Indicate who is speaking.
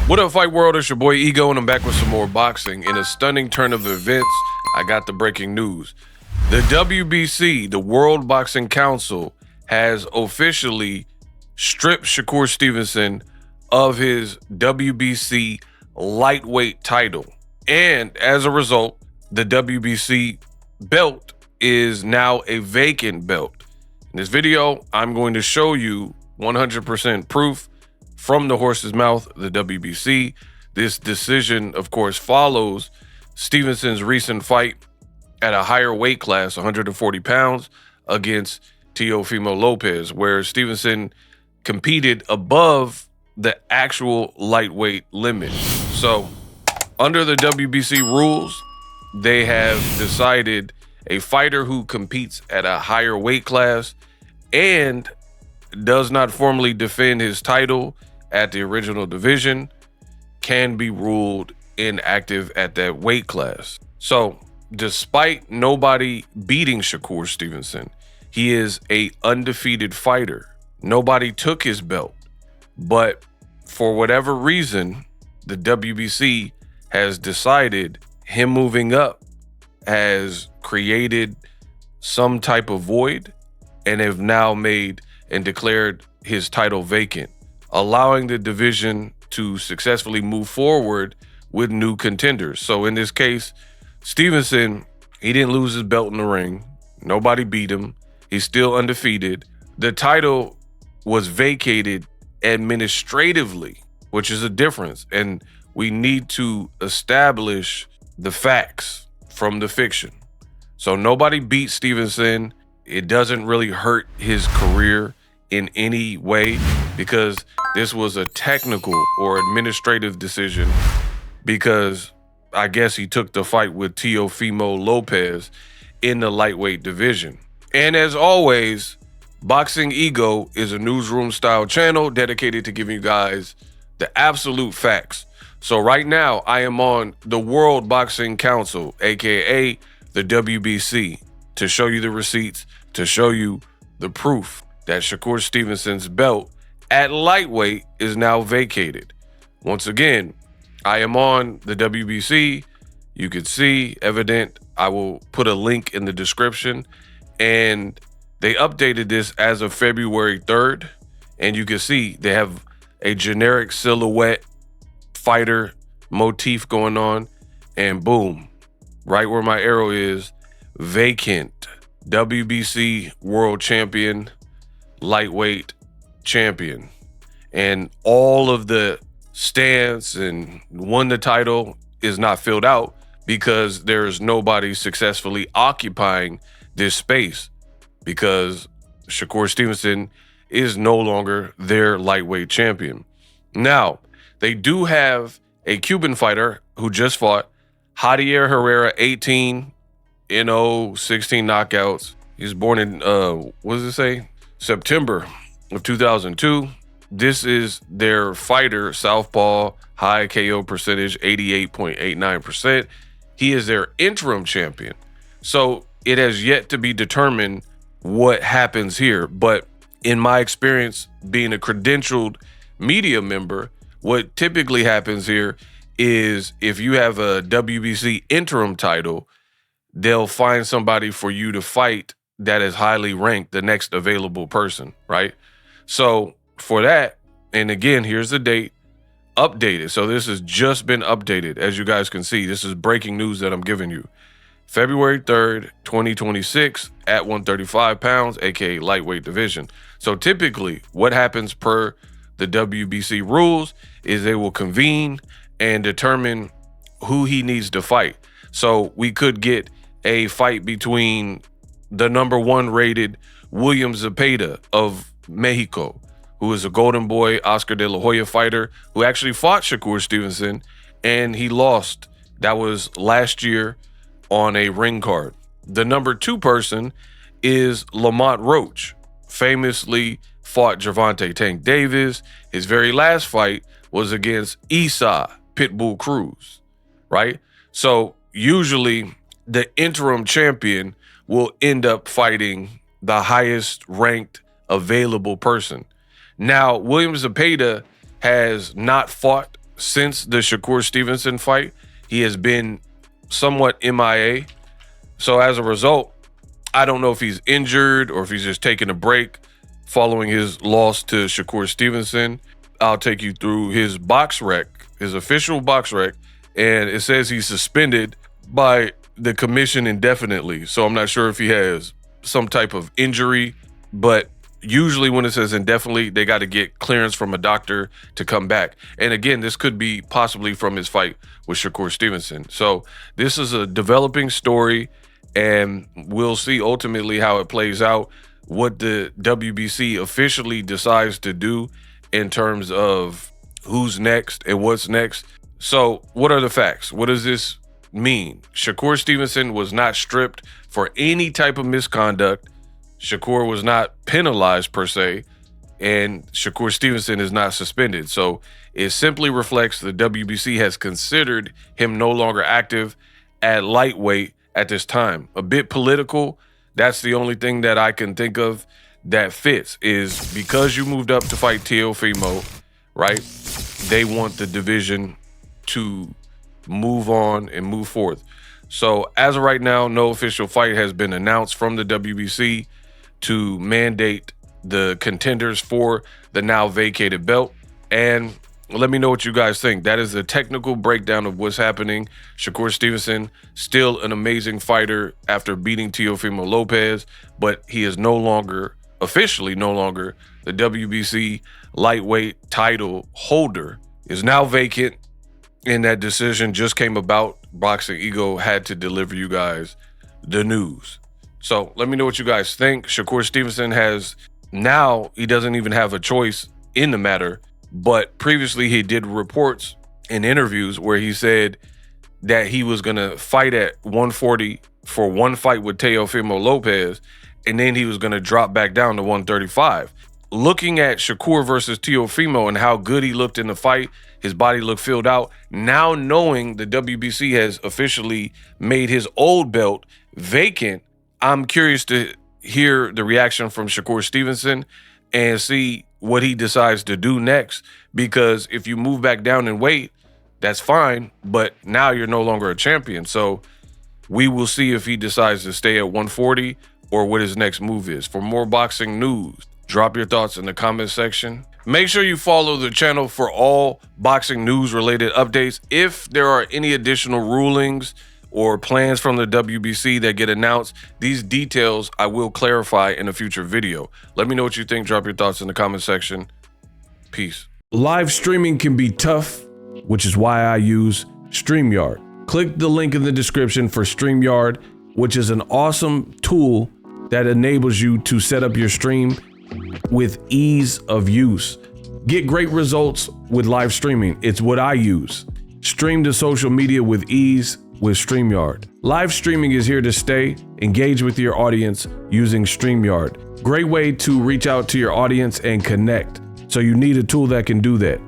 Speaker 1: What up, Fight World? It's your boy Ego, and I'm back with some more boxing. In a stunning turn of events, I got the breaking news. The WBC, the World Boxing Council, has officially stripped Shakur Stevenson of his WBC lightweight title. And as a result, the WBC belt is now a vacant belt. In this video, I'm going to show you 100% proof from the horse's mouth, the WBC. This decision, of course, follows Stevenson's recent fight at a higher weight class, 140 pounds, against Teofimo Lopez, where Stevenson competed above the actual lightweight limit. So, under the WBC rules, they have decided a fighter who competes at a higher weight class and does not formally defend his title at the original division can be ruled inactive at that weight class. So, despite nobody beating Shakur Stevenson, he is an undefeated fighter. Nobody took his belt. But for whatever reason, the WBC has decided him moving up has created some type of void and have now made and declared his title vacant, allowing the division to successfully move forward with new contenders. So in this case, Stevenson, he didn't lose his belt in the ring. Nobody beat him. He's still undefeated. The title was vacated administratively, which is a difference. And we need to establish the facts from the fiction. So nobody beat Stevenson. It doesn't really hurt his career in any way because this was a technical or administrative decision because I guess he took the fight with Teofimo Lopez in the lightweight division. And as always, Boxingego is a newsroom style channel dedicated to giving you guys the absolute facts. So right now I am on the World Boxing Council, aka the WBC, to show you the receipts, to show you the proof that Shakur Stevenson's belt at lightweight is now vacated. Once again, I am on the WBC. You can see evident. I will put a link in the description. And they updated this as of February 3rd. And you can see they have a generic silhouette fighter motif going on. And boom, right where my arrow is, vacant. WBC world champion, lightweight champion. And all of the stands and won the title is not filled out because there's nobody successfully occupying this space because Shakur Stevenson is no longer their lightweight champion. Now, they do have a Cuban fighter who just fought, Javier Herrera, 18 NO, 16 knockouts. He was born in, what does it say? September of 2002. This is their fighter, southpaw, high KO percentage, 88.89%. He is their interim champion. So it has yet to be determined what happens here. But in my experience, being a credentialed media member, what typically happens here is if you have a WBC interim title, they'll find somebody for you to fight that is highly ranked, the next available person, right? So for that, and again, here's the date, updated. So this has just been updated. As you guys can see, this is breaking news that I'm giving you. February 3rd, 2026 at 135 pounds, aka lightweight division. So typically what happens per the WBC rules is they will convene and determine who he needs to fight. So we could get a fight between the #1 rated William Zepeda of Mexico, who is a Golden Boy Oscar de la Hoya fighter who actually fought Shakur Stevenson and he lost. That was last year on a ring card. The #2 person is Lamont Roach, famously fought Gervonta Tank Davis. His very last fight was against Esau Pitbull Cruz, right? So usually the interim champion will end up fighting the highest ranked available person. Now, William Zepeda has not fought since the Shakur Stevenson fight, he has been somewhat MIA. So as a result, I don't know if he's injured or if he's just taking a break following his loss to Shakur Stevenson. I'll take you through his box rec, his official box rec, and it says he's suspended by the commission indefinitely. So I'm not sure if he has some type of injury, but usually when it says indefinitely, they got to get clearance from a doctor to come back. And again, this could be possibly from his fight with Shakur Stevenson. So this is a developing story, and we'll see ultimately how it plays out, what the WBC officially decides to do in terms of who's next and what's next. So what are the facts? What does this mean? Shakur Stevenson was not stripped for any type of misconduct. Shakur was not penalized per se, and Shakur Stevenson is not suspended. So it simply reflects the WBC has considered him no longer active at lightweight at this time. A bit political. That's the only thing that I can think of that fits, is because you moved up to fight Teofimo, right? They want the division to move on and move forth. So as of right now, no official fight has been announced from the WBC to mandate the contenders for the now vacated belt. And let me know what you guys think. That is a technical breakdown of what's happening. Shakur Stevenson, still an amazing fighter after beating Teofimo Lopez, but he is officially no longer the WBC lightweight title holder, is now vacant. And that decision just came about. Boxingego had to deliver you guys the news. So let me know what you guys think. Shakur Stevenson he doesn't even have a choice in the matter, but previously he did reports and interviews where he said that he was going to fight at 140 for one fight with Teofimo Lopez, and then he was going to drop back down to 135. Looking at Shakur versus Teofimo and how good he looked in the fight, his body looked filled out. Now knowing the WBC has officially made his old belt vacant, I'm curious to hear the reaction from Shakur Stevenson and see what he decides to do next. Because if you move back down in weight, that's fine, but now you're no longer a champion. So we will see if he decides to stay at 140 or what his next move is. For more boxing news, drop your thoughts in the comment section. Make sure you follow the channel for all boxing news related updates. If there are any additional rulings or plans from the WBC that get announced, these details I will clarify in a future video. Let me know what you think. Drop your thoughts in the comment section. Peace. Live streaming can be tough, which is why I use StreamYard. Click the link in the description for StreamYard, which is an awesome tool that enables you to set up your stream with ease of use. Get great results with live streaming. It's what I use. Stream to social media with ease with StreamYard. Live streaming is here to stay. Engage with your audience using StreamYard. Great way to reach out to your audience and connect. So you need a tool that can do that.